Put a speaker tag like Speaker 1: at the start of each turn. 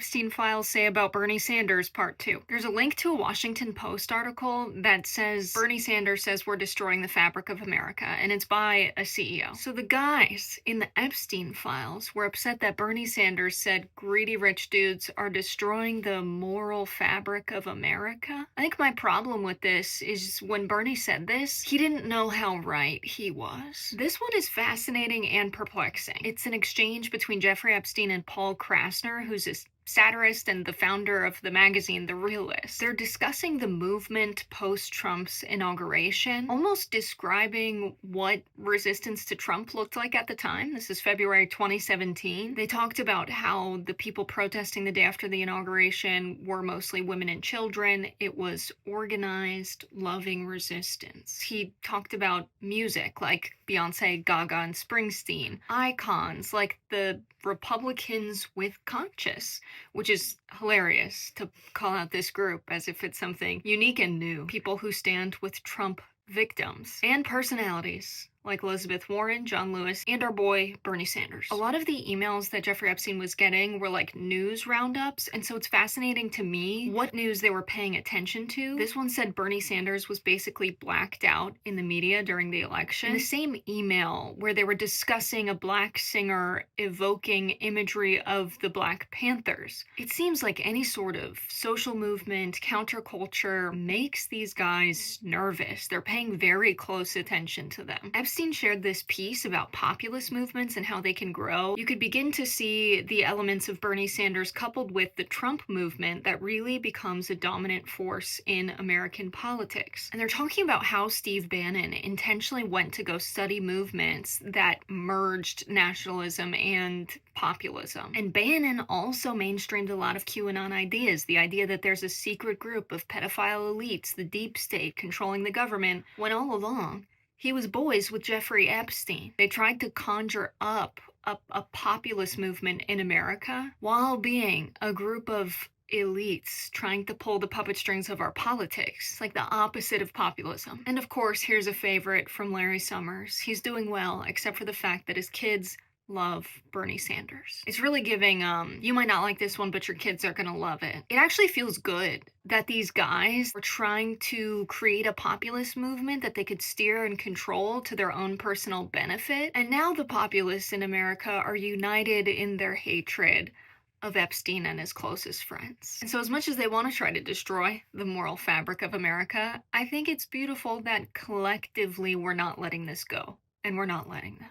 Speaker 1: Epstein files say about Bernie Sanders, part 2. There's a link to a Washington Post article that says Bernie Sanders says we're destroying the fabric of America, and it's by a CEO. So the guys in the Epstein files were upset that Bernie Sanders said greedy rich dudes are destroying the moral fabric of America. I think my problem with this is when Bernie said this, he didn't know how right he was. This one is fascinating and perplexing. It's an exchange between Jeffrey Epstein and Paul Krasner, who's a satirist and the founder of the magazine The Realist. They're discussing the movement post-Trump's inauguration, almost describing what resistance to Trump looked like at the time. This is February 2017. They talked about how the people protesting the day after the inauguration were mostly women and children. It was organized, loving resistance. He talked about music like Beyonce, Gaga, and Springsteen. Icons like the Republicans with Conscience, which is hilarious to call out this group as if it's something unique and new. People who stand with Trump victims. And personalities like Elizabeth Warren, John Lewis, and our boy Bernie Sanders. A lot of the emails that Jeffrey Epstein was getting were like news roundups, and so it's fascinating to me what news they were paying attention to. This one said Bernie Sanders was basically blacked out in the media during the election. In the same email where they were discussing a black singer evoking imagery of the Black Panthers. It seems like any sort of social movement, counterculture makes these guys nervous. They're paying very close attention to them. Epstein shared this piece about populist movements and how they can grow. You could begin to see the elements of Bernie Sanders coupled with the Trump movement that really becomes a dominant force in American politics. And they're talking about how Steve Bannon intentionally went to go study movements that merged nationalism and populism. And Bannon also mainstreamed a lot of QAnon ideas. The idea that there's a secret group of pedophile elites, the deep state controlling the government, when all along he was boys with Jeffrey Epstein. They tried to conjure up a populist movement in America while being a group of elites trying to pull the puppet strings of our politics, like the opposite of populism. And of course, here's a favorite from Larry Summers. He's doing well, except for the fact that his kids love Bernie Sanders. It's really giving, you might not like this one, but your kids are gonna love it. It actually feels good that these guys were trying to create a populist movement that they could steer and control to their own personal benefit. And now the populists in America are united in their hatred of Epstein and his closest friends. And so as much as they want to try to destroy the moral fabric of America, I think it's beautiful that collectively we're not letting this go, and we're not letting them.